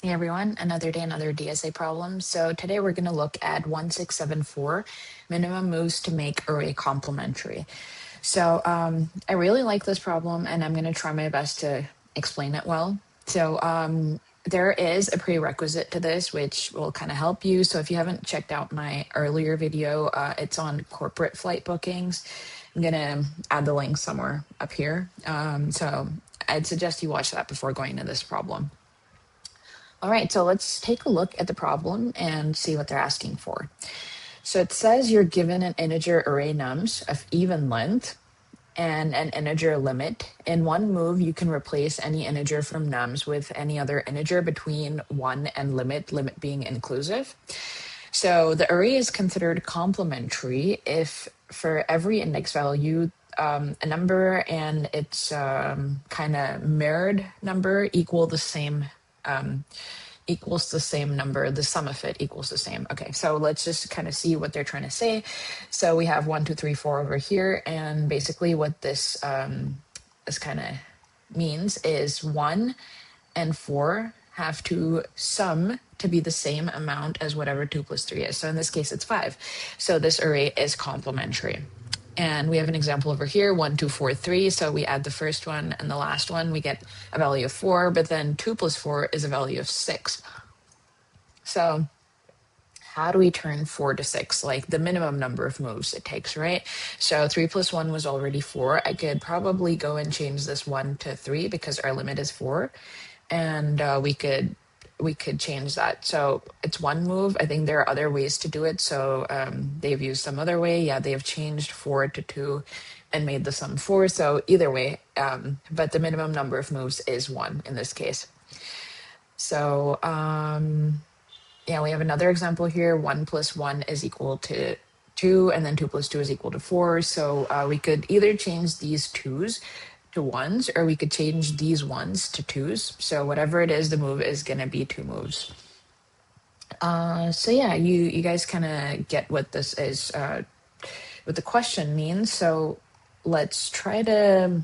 Hey everyone, another day, another DSA problem. So today we're going to look at 1674, minimum moves to make array complementary. So I really like this problem and I'm going to try my best to explain it well. So there is a prerequisite to this, which will kind of help you. So if you haven't checked out my earlier video, it's on corporate flight bookings. I'm going to add the link somewhere up here. So I'd suggest you watch that before going to this problem. All right, so let's take a look at the problem and see what they're asking for. So it says you're given an integer array nums of even length and an integer limit. In one move, you can replace any integer from nums with any other integer between 1 and limit being inclusive. So the array is considered complementary if for every index value, a number and its kind of mirrored number equals the same number, the sum of it equals the same. Okay, so let's just kind of see what they're trying to say. So we have 1, 2, 3, 4 over here, and basically what this kind of means is 1 and 4 have to sum to be the same amount as whatever 2 plus 3 is. So in this case, it's 5. So this array is complementary. And we have an example over here, 1, 2, 4, 3. So we add the first one and the last one, we get a value of 4, but then 2 plus 4 is a value of 6. So how do we turn 4 to 6? Like the minimum number of moves it takes, right? So 3 plus 1 was already 4. I could probably go and change this 1 to 3 because our limit is 4. And we could change that. So it's one move. I think there are other ways to do it. So they've used some other way. Yeah, they have changed 4 to 2 and made the sum 4. So either way, but the minimum number of moves is 1 in this case. So yeah, we have another example here. 1 plus 1 is equal to 2, and then 2 plus 2 is equal to 4. So we could either change these 2's to 1's, or we could change these 1's to 2's. So whatever it is, the move is going to be 2 moves. So yeah, you guys kind of get what this is, what the question means. So let's try to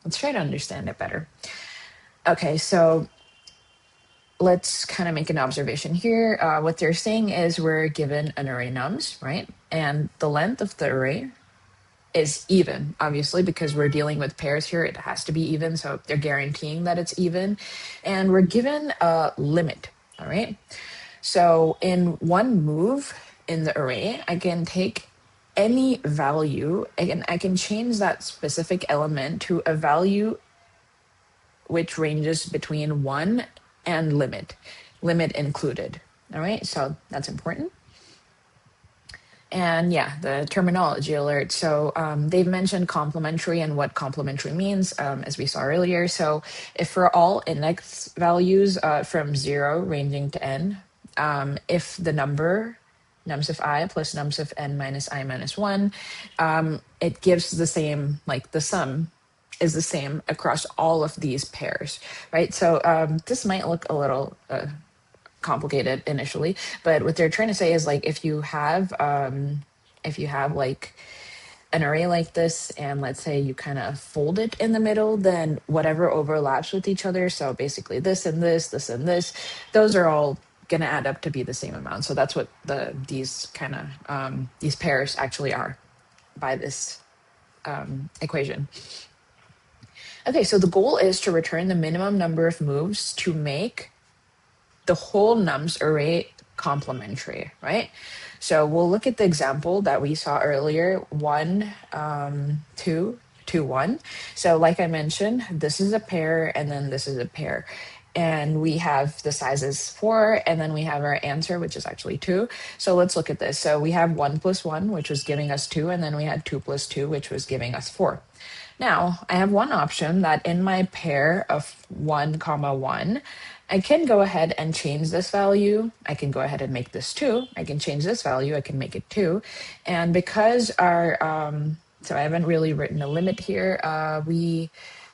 understand it better. Okay, so let's kind of make an observation here. What they're saying is we're given an array nums, right? And the length of the array is even, obviously, because we're dealing with pairs here. It has to be even, so they're guaranteeing that it's even. And we're given a limit, all right? So in one move in the array, I can take any value, and I can change that specific element to a value which ranges between 1 and limit included, all right? So that's important. And yeah, the terminology alert. So they've mentioned complementary and what complementary means, as we saw earlier. So if for all index values from 0 ranging to n, if the number nums of I plus nums of n minus I minus 1, it gives the same, like the sum is the same across all of these pairs, right? So this might look a little complicated initially, but what they're trying to say is like if you have like an array like this, and let's say you kind of fold it in the middle, then whatever overlaps with each other, so basically this and this and this, those are all going to add up to be the same amount. So that's what these pairs actually are by this equation. Okay, so the goal is to return the minimum number of moves to make the whole nums array complementary, right? So we'll look at the example that we saw earlier, 1, 2, 2, 1. So like I mentioned, this is a pair and then this is a pair. And we have the sizes 4, and then we have our answer, which is actually 2. So let's look at this. So we have 1 plus 1, which was giving us 2, and then we had 2 plus 2, which was giving us 4. Now, I have one option that in my pair of 1, 1, I can go ahead and change this value. I can go ahead and make this 2. I can change this value. I can make it 2. And because our, so I haven't really written a limit here. We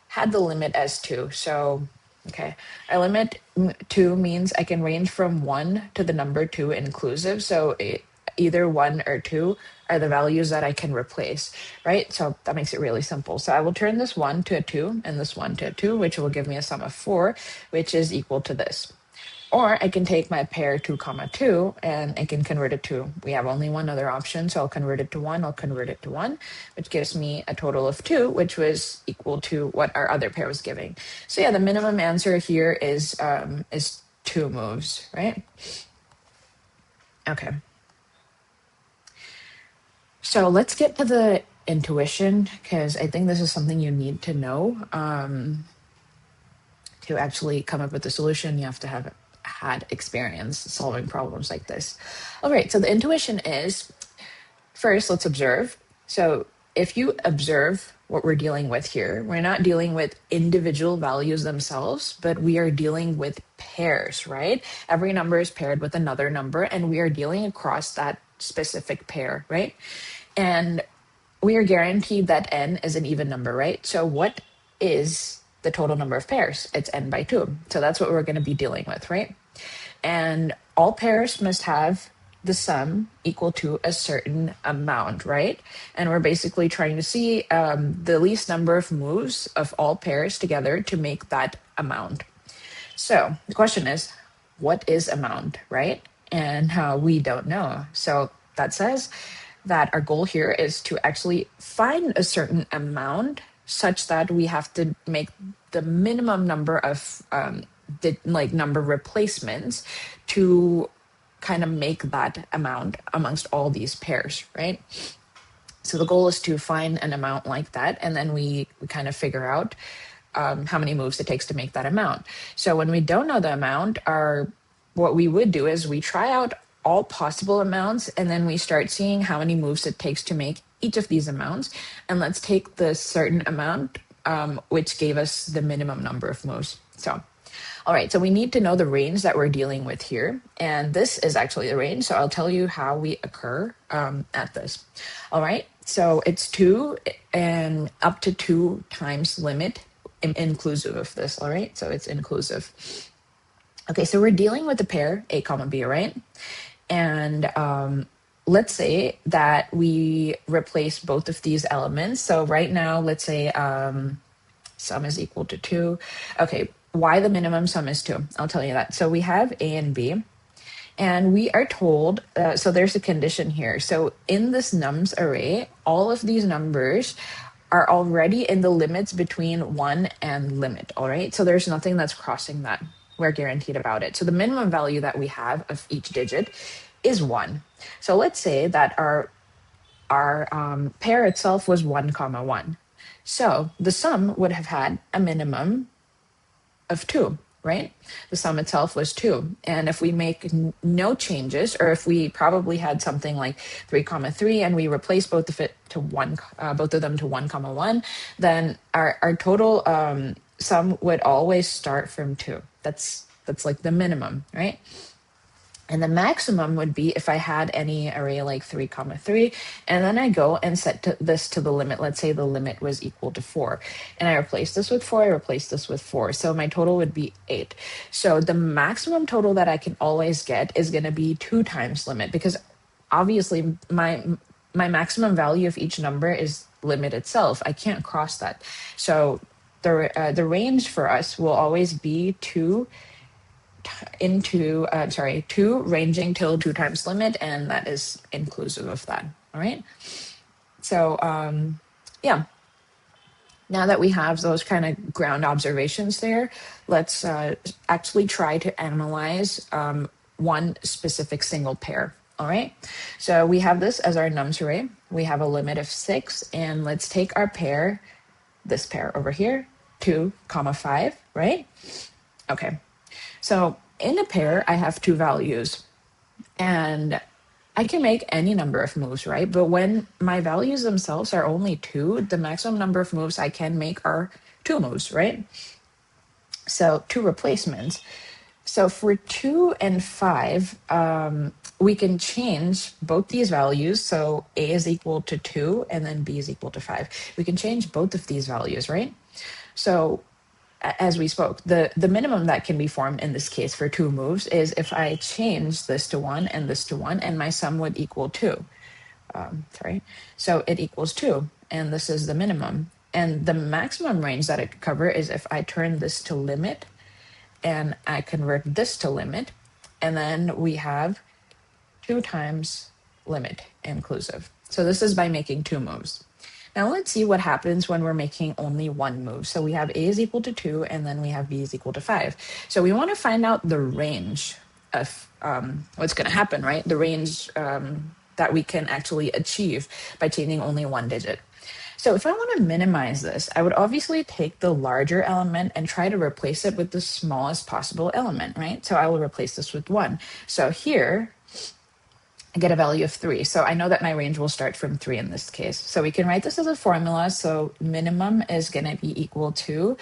had the limit as 2. So, okay, our limit 2 means I can range from 1 to the number 2 inclusive. So either 1 or 2 are the values that I can replace, right? So that makes it really simple. So I will turn this 1 to a 2 and this 1 to a 2, which will give me a sum of 4, which is equal to this. Or I can take my pair 2 comma 2 and I can convert it to, we have only one other option, so I'll convert it to 1, I'll convert it to 1, which gives me a total of 2, which was equal to what our other pair was giving. So yeah, the minimum answer here is 2 moves, right? Okay. So let's get to the intuition, because I think this is something you need to know. To actually come up with a solution, you have to have had experience solving problems like this. All right, so the intuition is, first, let's observe. So if you observe what we're dealing with here, we're not dealing with individual values themselves, but we are dealing with pairs, right? Every number is paired with another number, and we are dealing across that specific pair, right? And we are guaranteed that n is an even number, right? So what is the total number of pairs? It's n by 2. So that's what we're going to be dealing with, right? And all pairs must have the sum equal to a certain amount, right? And we're basically trying to see the least number of moves of all pairs together to make that amount. So the question is, what is amount, right? And we don't know. So that says that our goal here is to actually find a certain amount such that we have to make the minimum number of number replacements to kind of make that amount amongst all these pairs, right? So the goal is to find an amount like that, and then we kind of figure out how many moves it takes to make that amount. So when we don't know the amount, what we would do is we try out all possible amounts, and then we start seeing how many moves it takes to make each of these amounts. And let's take the certain amount, which gave us the minimum number of moves. So, all right, so we need to know the range that we're dealing with here. And this is actually the range, so I'll tell you how we occur at this. All right, so it's 2 and up to 2 times limit inclusive of this, all right? So it's inclusive. Okay, so we're dealing with the pair A comma B, right? And let's say that we replace both of these elements. So right now, let's say sum is equal to 2. Okay, why the minimum sum is 2? I'll tell you that. So we have A and B, and we are told, so there's a condition here. So in this nums array, all of these numbers are already in the limits between 1 and limit, all right? So there's nothing that's crossing that. We're guaranteed about it. So the minimum value that we have of each digit is 1. So let's say that our pair itself was 1 comma 1. So the sum would have had a minimum of 2, right? The sum itself was 2. And if we make no changes, or if we probably had something like 3 comma 3 and we replace both of them to 1 comma 1, then our total sum would always start from 2. That's like the minimum, right? And the maximum would be if I had any array like 3 comma 3, and then I go and set this to the limit. Let's say the limit was equal to 4. And I replace this with 4, I replace this with 4. So my total would be 8. So the maximum total that I can always get is going to be 2 times limit, because obviously my maximum value of each number is limit itself. I can't cross that. So the range for us will always be 2 ranging till 2 times limit, and that is inclusive of that. All right. So yeah. Now that we have those kind of ground observations there, let's actually try to analyze one specific single pair. All right. So we have this as our nums array. We have a limit of 6, and let's take our pair, this pair over here, 2 comma 5, right? Okay. So in a pair, I have 2 values, and I can make any number of moves, right? But when my values themselves are only 2, the maximum number of moves I can make are 2 moves, right? So 2 replacements. So for 2 and 5, we can change both these values. So A is equal to 2 and then B is equal to 5. We can change both of these values, right? So as we spoke, the minimum that can be formed in this case for 2 moves is if I change this to 1 and this to 1, and my sum would equal 2. So it equals 2, and this is the minimum. And the maximum range that it could cover is if I turn this to limit, and I convert this to limit, and then we have 2 times limit inclusive. So this is by making 2 moves. Now let's see what happens when we're making only 1 move. So we have a is equal to 2, and then we have b is equal to 5. So we want to find out the range of what's going to happen, right? The range that we can actually achieve by changing only 1 digit. So if I want to minimize this, I would obviously take the larger element and try to replace it with the smallest possible element, right? So I will replace this with 1. So here, I get a value of 3. So I know that my range will start from 3 in this case. So we can write this as a formula. So minimum is going to be equal to,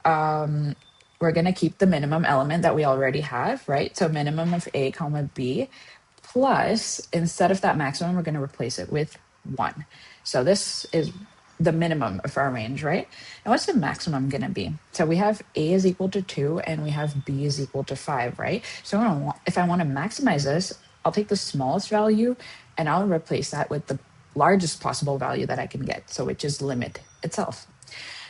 we're going to keep the minimum element that we already have, right? So minimum of a comma b plus, instead of that maximum, we're going to replace it with 1. So this is the minimum of our range, right? And what's the maximum going to be? So we have a is equal to 2 and we have b is equal to 5, right? So if I want to maximize this, I'll take the smallest value and I'll replace that with the largest possible value that I can get, so which is limit itself.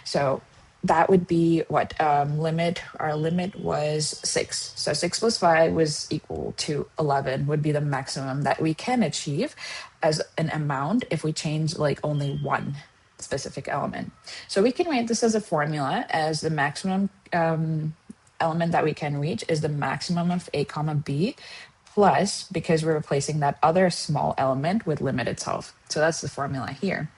So that would be what? Our limit was 6. So 6 plus 5 was equal to 11 would be the maximum that we can achieve as an amount if we change like only 1 specific element. So we can write this as a formula as the maximum element that we can reach is the maximum of a comma b plus, because we're replacing that other small element with limit itself. So that's the formula here.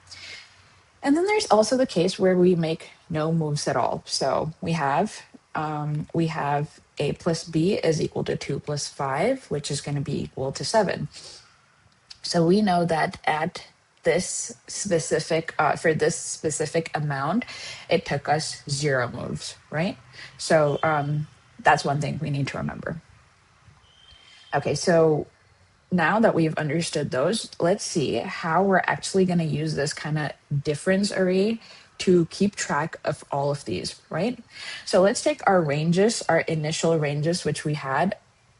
And then there's also the case where we make no moves at all. So we have a plus b is equal to 2 plus 5, which is going to be equal to 7. So we know that at this specific, for this specific amount, it took us 0 moves, right? So that's one thing we need to remember. Okay, so now that we've understood those, let's see how we're actually going to use this kind of difference array to keep track of all of these, right? So let's take our ranges, our initial ranges, which we had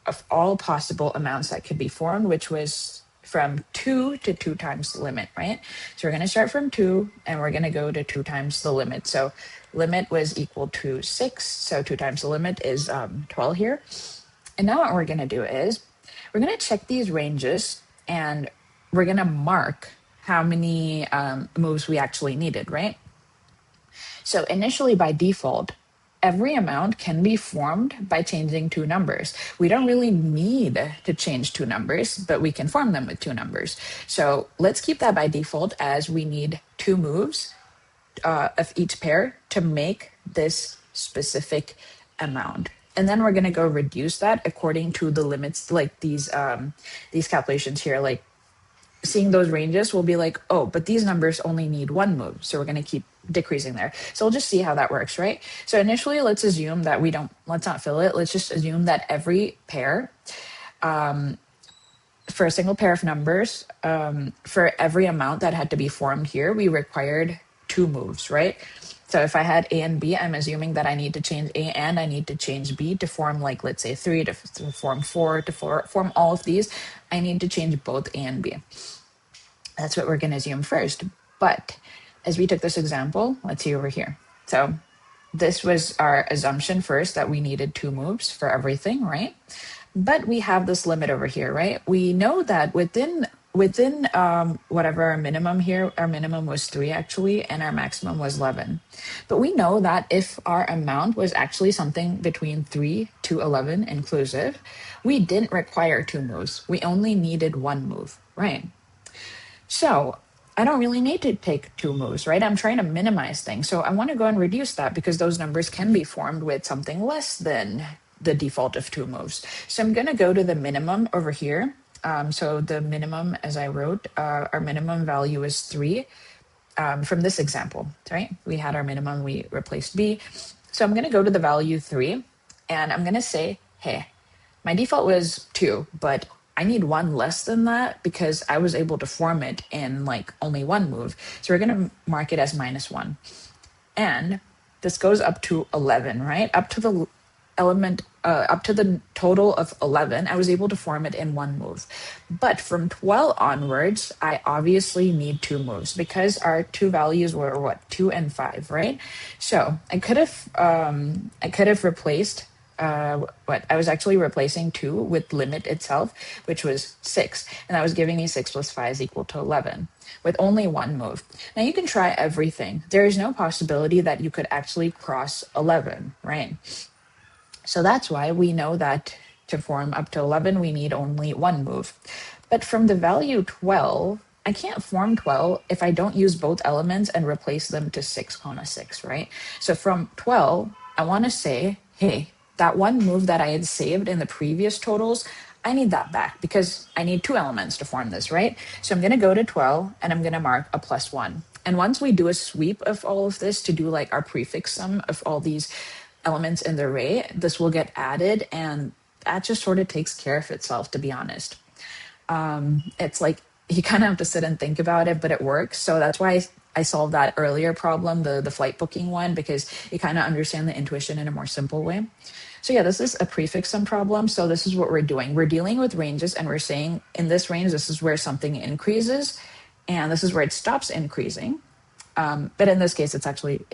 of all possible amounts that could be formed, which was from 2 to 2 times the limit, right? So we're going to start from 2 and we're going to go to 2 times the limit. So limit was equal to 6. So 2 times the limit is 12 here. And now what we're going to do is we're going to check these ranges and we're going to mark how many moves we actually needed, right? So initially by default, every amount can be formed by changing 2 numbers. We don't really need to change 2 numbers, but we can form them with 2 numbers. So let's keep that by default as we need 2 moves of each pair to make this specific amount. And then we're going to go reduce that according to the limits, like these calculations here, like seeing those ranges will be like, oh, but these numbers only need 1 move. So we're going to keep decreasing there. So we'll just see how that works, right? So initially, let's assume that let's not fill it. Let's just assume that every pair, for a single pair of numbers, for every amount that had to be formed here, we required 2 moves, right? So if I had A and B, I'm assuming that I need to change A and I need to change B to form, like, let's say 3, to form 4, to form all of these. I need to change both A and B. That's what we're going to assume first. But as we took this example, let's see over here. So this was our assumption first, that we needed 2 moves for everything, right? But we have this limit over here, right? We know that within whatever our minimum here, our minimum was 3 actually, and our maximum was 11. But we know that if our amount was actually something between 3 to 11 inclusive, we didn't require 2 moves. We only needed 1 move, right? So I don't really need to take 2 moves, right? I'm trying to minimize things. So I want to go and reduce that because those numbers can be formed with something less than the default of 2 moves. So I'm going to go to the minimum over here. So the minimum, as I wrote, our minimum value is 3 from this example, right? We had our minimum, we replaced B. So I'm going to go to the value 3 and I'm going to say, hey, my default was 2, but I need 1 less than that because I was able to form it in like only 1 move. So we're going to mark it as -1. And this goes up to 11, right? Up to the element, up to the total of 11, I was able to form it in 1 move. But from 12 onwards, I obviously need 2 moves because our 2 values were what, 2 and 5, right? So I could have replaced what I was actually replacing 2 with limit itself, which was 6, and that was giving me 6 plus 5 is equal to 11 with only one move. Now you can try everything. There is no possibility that you could actually cross 11, right? So that's why we know that to form up to 11, we need only one move. But from the value 12, I can't form 12 if I don't use both elements and replace them to 6, 6, right? So from 12, I want to say, hey, that one move that I had saved in the previous totals, I need that back because I need 2 elements to form this, right? So I'm going to go to 12 and I'm going to mark a +1. And once we do a sweep of all of this to do like our prefix sum of all these elements in the array, this will get added, and that just sort of takes care of itself, to be honest. It's like you kind of have to sit and think about it, but it works. So that's why I solved that earlier problem, the flight booking one, because you kind of understand the intuition in a more simple way. So yeah, this is a prefix sum problem. So this is what we're doing. We're dealing with ranges, and we're saying in this range, this is where something increases, and this is where it stops increasing. But in this case, it's actually,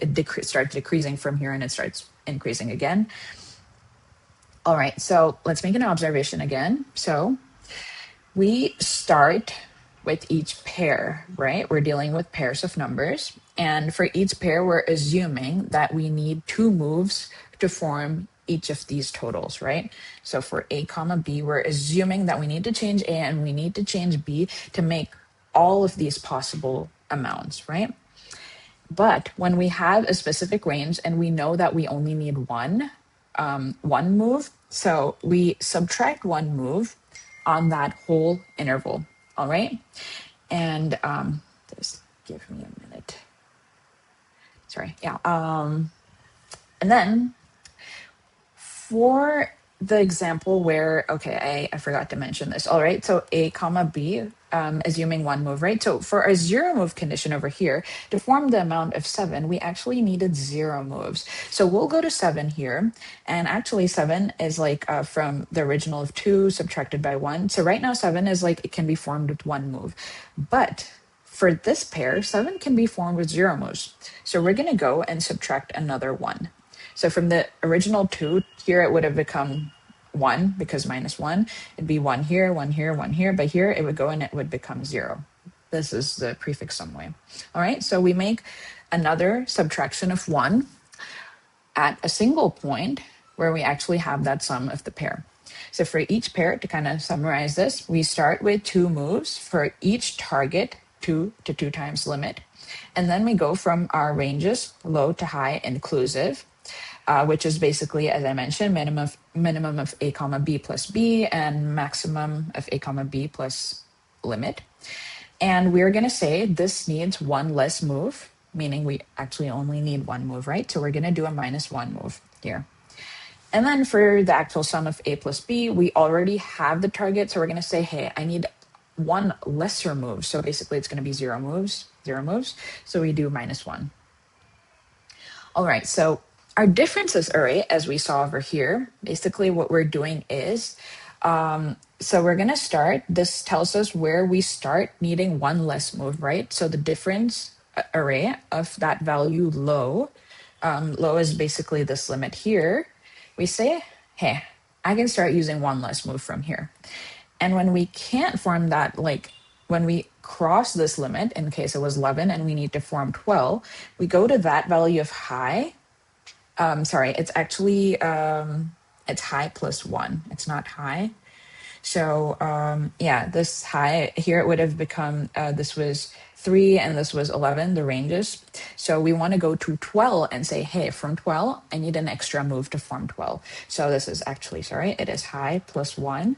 starts decreasing from here and it starts increasing again. All right, so let's make an observation again. So we start with each pair, right? We're dealing with pairs of numbers. And for each pair, we're assuming that we need 2 moves to form each of these totals, right? So for A comma B, we're assuming that we need to change A and we need to change B to make all of these possible amounts, right? But when we have a specific range and we know that we only need one move, so we subtract one move on that whole interval, all right? And just give me a minute. Sorry, yeah. And then for the example where, okay, I forgot to mention this. All right, so A comma B, assuming one move, right? So for our 0 move condition over here, to form the amount of 7, we actually needed 0 moves. So we'll go to 7 here, and actually 7 is like from the original of 2 subtracted by 1. So right now 7 is like, it can be formed with one move. But for this pair, 7 can be formed with 0 moves. So we're gonna go and subtract another 1. So from the original 2, here it would have become 1 because -1. It'd be 1 here, 1 here, 1 here. But here it would go and it would become 0. This is the prefix sum way. All right, so we make another subtraction of 1 at a single point where we actually have that sum of the pair. So for each pair, to kind of summarize this, we start with 2 moves for each target, 2 to 2 times limit. And then we go from our ranges, low to high inclusive, which is basically, as I mentioned, minimum of A comma B plus B and maximum of A comma B plus limit. And we're going to say this needs one less move, meaning we actually only need one move, right? So we're going to do a -1 move here. And then for the actual sum of A plus B, we already have the target. So we're going to say, hey, I need one lesser move. So basically it's going to be 0 moves. So we do -1. All right, so our differences array, as we saw over here, basically what we're doing is, so we're going to start, this tells us where we start needing one less move, right? So the difference array of that value low, low is basically this limit here. We say, hey, I can start using one less move from here. And when we can't form that, like when we cross this limit, in case it was 11 and we need to form 12, we go to that value of high. Sorry, it's actually, it's high plus 1. It's not high. So yeah, this high here, it would have become, this was 3 and this was 11, the ranges. So we want to go to 12 and say, hey, from 12, I need an extra move to form 12. So this is actually, sorry, it is high plus 1.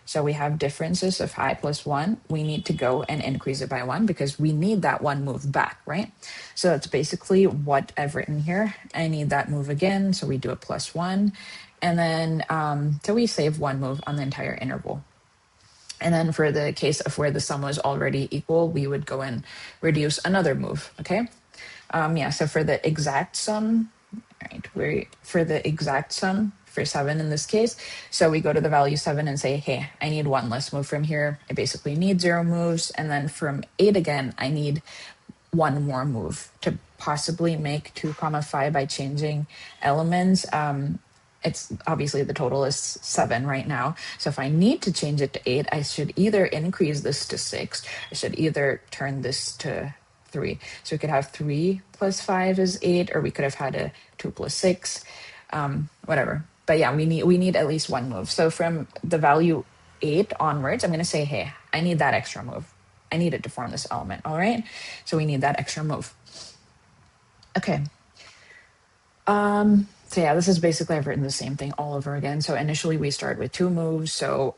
So we have differences of high plus 1. We need to go and increase it by 1 because we need that one move back, right? So that's basically what I've written here. I need that move again, so we do a +1. And then, so we save one move on the entire interval. And then for the case of where the sum was already equal, we would go and reduce another move, okay? Yeah, so for the exact sum, right, for the exact sum, for 7 in this case, so we go to the value 7 and say, hey, I need one less move from here. I basically need 0 moves. And then from 8 again, I need one more move to possibly make 2, 5 by changing elements. it's obviously the total is 7 right now. So if I need to change it to 8, I should either increase this to 6. I should either turn this to 3. So we could have 3 plus 5 is 8, or we could have had a 2 plus 6, whatever. But yeah, we need at least one move. So from the value 8 onwards, I'm going to say, hey, I need that extra move. I need it to form this element. All right. So we need that extra move. Okay. So yeah, this is basically, I've written the same thing all over again. So initially we start with 2 moves. So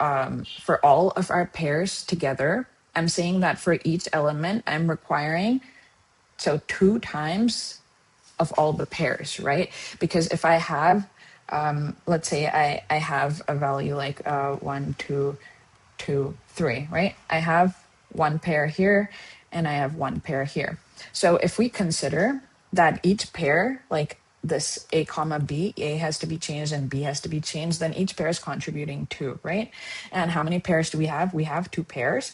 for all of our pairs together, I'm saying that for each element, I'm requiring 2 times of all the pairs, right? Because if I have, let's say I have a value like 1, 2, 2, 3, right? I have 1 pair here and I have 1 pair here. So if we consider that each pair, like this A comma B, A has to be changed and B has to be changed, then each pair is contributing 2, right? And how many pairs do we have? We have 2 pairs,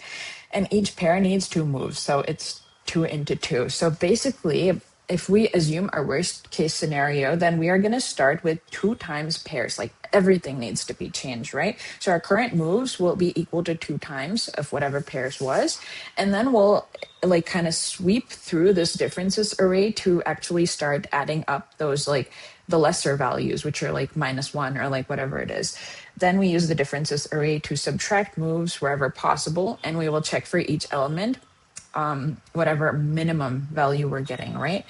and each pair needs 2 moves. So it's 2 into 2. So basically, if we assume a worst case scenario, then we are going to start with 2 times pairs. Like everything needs to be changed, right? So our current moves will be equal to 2 times of whatever pairs was. And then we'll like kind of sweep through this differences array to actually start adding up those like the lesser values, which are like -1 or like whatever it is. Then we use the differences array to subtract moves wherever possible. And we will check for each element whatever minimum value we're getting, right?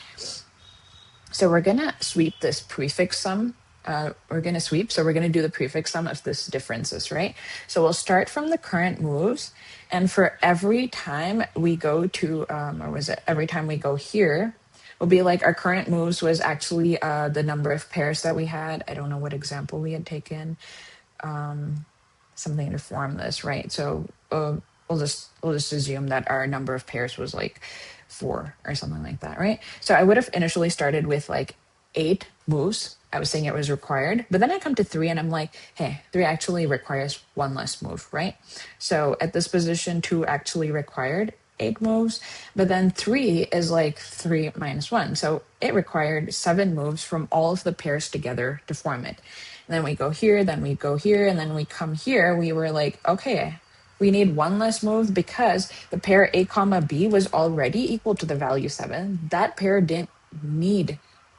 So we're going to sweep this prefix sum. We're going to sweep. So we're going to do the prefix sum of this differences, right? So we'll start from the current moves. And for every time we go to, or was it every time we go here, will be like our current moves was actually the number of pairs that we had. I don't know what example we had taken. Something to form this, right? So we'll just assume that our number of pairs was like 4 or something like that, right? So I would have initially started with like 8 moves. I was saying it was required, but then I come to 3 and I'm like, hey, 3 actually requires 1 less move, right? So at this position, 2 actually required 8 moves, but then 3 is like 3 minus 1. So it required 7 moves from all of the pairs together to form it. And then we go here, then we go here, and then we come here. We were like, okay, we need 1 less move because the pair A comma B was already equal to the value 7. That pair didn't need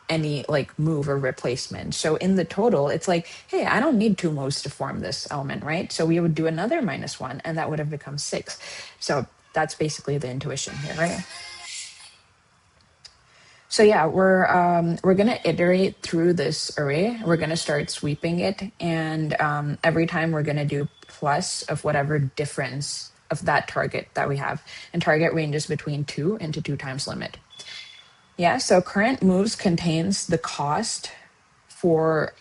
any like move or replacement. So in the total, it's like, hey, I don't need 2 moves to form this element, right? So we would do another -1, and that would have become 6. So that's basically the intuition here, right? So yeah, we're gonna iterate through this array. We're gonna start sweeping it, and every time we're gonna do plus of whatever difference of that target that we have. And target ranges between 2 and 2 times limit. Yeah, so current moves contains the cost for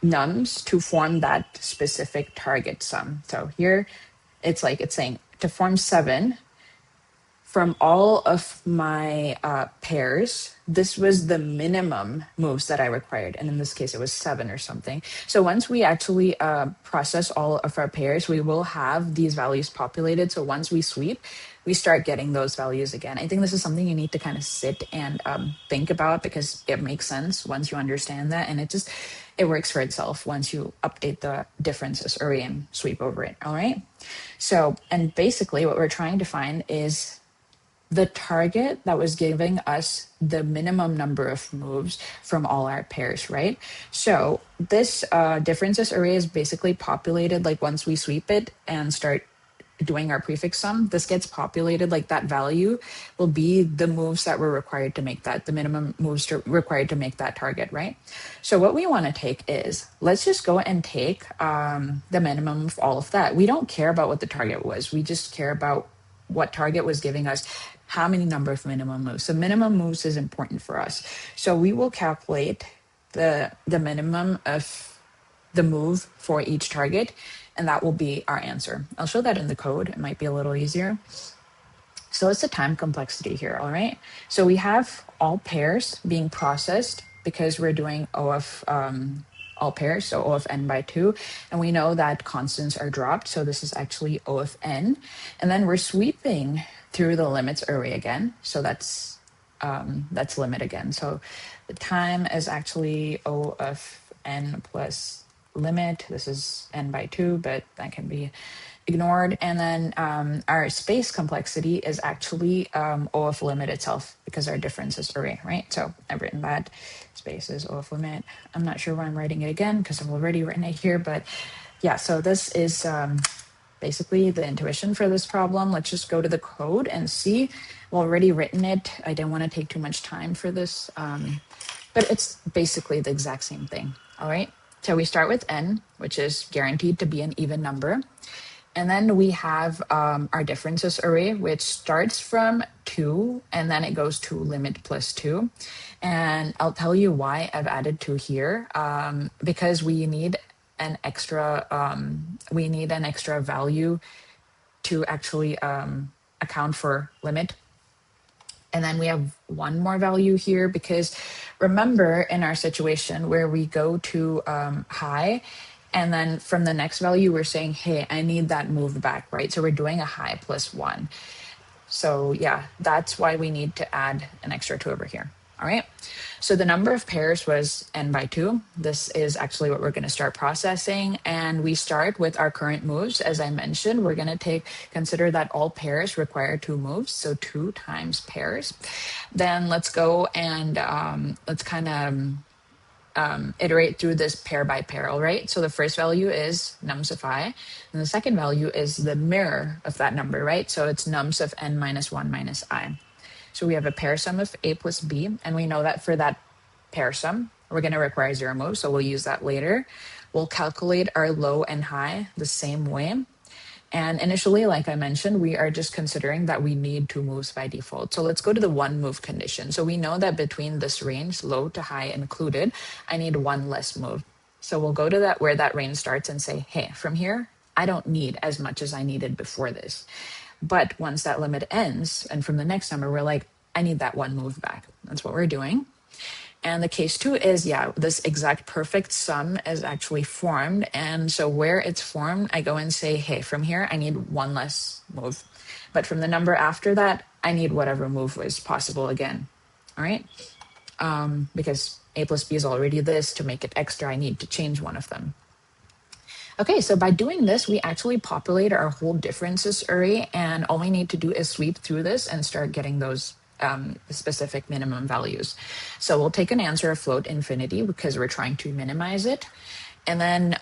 nums to form that specific target sum. So here it's saying to form 7 from all of my pairs, this was the minimum moves that I required. And in this case, it was 7 or something. So once we actually process all of our pairs, we will have these values populated. So once we sweep, we start getting those values again. I think this is something you need to kind of sit and think about, because it makes sense once you understand that. And it works for itself once you update the differences array and sweep over it. All right. So, and basically what we're trying to find is the target that was giving us the minimum number of moves from all our pairs, right? So this differences array is basically populated, like once we sweep it and start doing our prefix sum, this gets populated, like that value will be the moves that were required to make that, the minimum moves required to make that target, right? So what we want to take is, let's just go and take the minimum of all of that. We don't care about what the target was. We just care about what target was giving us how many number of minimum moves. So minimum moves is important for us. So we will calculate the minimum of the move for each target, and that will be our answer. I'll show that in the code. It might be a little easier. So it's the time complexity here, all right? So we have all pairs being processed because we're doing O of all pairs, so O of n by 2. And we know that constants are dropped, so this is actually O of n. And then we're sweeping through the limits array again. So that's limit again. So the time is actually O of n plus limit. This is n by 2, but that can be ignored. And then our space complexity is actually O of limit itself, because our difference is array, right? So I've written that. Space is O of limit. I'm not sure why I'm writing it again, because I've already written it here, but yeah, so this is basically the intuition for this problem. Let's just go to the code and see. I've already written it. I didn't want to take too much time for this, but it's basically the exact same thing. All right. So we start with n, which is guaranteed to be an even number. And then we have our differences array, which starts from 2, and then it goes to limit plus 2. And I'll tell you why I've added 2 here, because we need an extra value to actually account for limit. And then we have one more value here, because remember in our situation where we go to high, and then from the next value, we're saying, hey, I need that moved back, right? So we're doing a high plus 1. So yeah, that's why we need to add an extra 2 over here. All right. So the number of pairs was n by 2. This is actually what we're going to start processing. And we start with our current moves. As I mentioned, we're going to consider that all pairs require 2 moves. So 2 times pairs. Then let's go and let's kind of iterate through this pair by pair, all right? So the first value is nums of I, and the second value is the mirror of that number, right? So it's nums of n minus 1 minus I. So we have a pair sum of a plus b, and we know that for that pair sum, we're going to require 0 moves, so we'll use that later. We'll calculate our low and high the same way. And initially, like I mentioned, we are just considering that we need 2 moves by default. So let's go to the 1 move condition. So we know that between this range, low to high included, I need 1 less move. So we'll go to that where that range starts and say, hey, from here, I don't need as much as I needed before this. But once that limit ends, and from the next number, we're like, I need that 1 move back. That's what we're doing. And the case 2 is, yeah, this exact perfect sum is actually formed. And so where it's formed, I go and say, hey, from here, I need 1 less move. But from the number after that, I need whatever move was possible again. All right. Because a plus b is already this. To make it extra, I need to change one of them. Okay, so by doing this, we actually populate our whole differences array, and all we need to do is sweep through this and start getting those specific minimum values. So we'll take an answer of float infinity because we're trying to minimize it. And then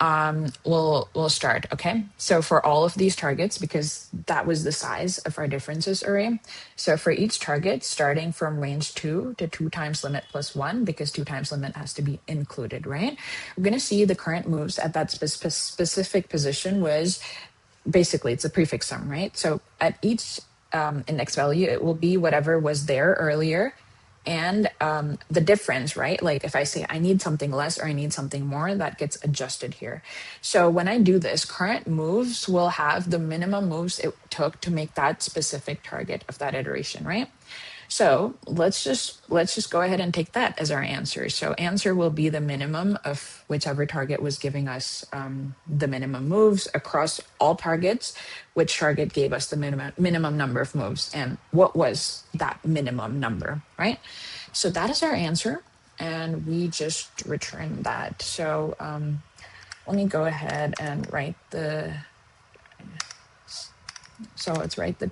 we'll start, okay? So for all of these targets, because that was the size of our differences array. So for each target, starting from range 2 to 2 times limit plus 1, because 2 times limit has to be included, right? We're gonna see the current moves at that specific position was, basically it's a prefix sum, right? So at each index value, it will be whatever was there earlier, and the difference, right? Like if I say I need something less or I need something more, that gets adjusted here. So when I do this, current moves will have the minimum moves it took to make that specific target of that iteration, right? So let's just go ahead and take that as our answer. So answer will be the minimum of whichever target was giving us the minimum moves across all targets, which target gave us the minimum number of moves, and what was that minimum number, right? So that is our answer, and we just return that. So let me go ahead and write the, so let's write the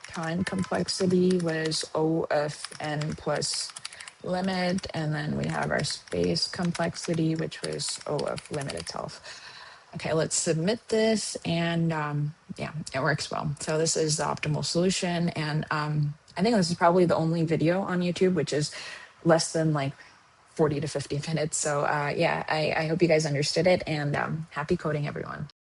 time complexity was O of n plus limit, and then we have our space complexity, which was O of limit itself. Okay, let's submit this, and yeah, it works well. So this is the optimal solution, and I think this is probably the only video on YouTube which is less than like 40 to 50 minutes. So yeah, I hope you guys understood it, and happy coding, everyone.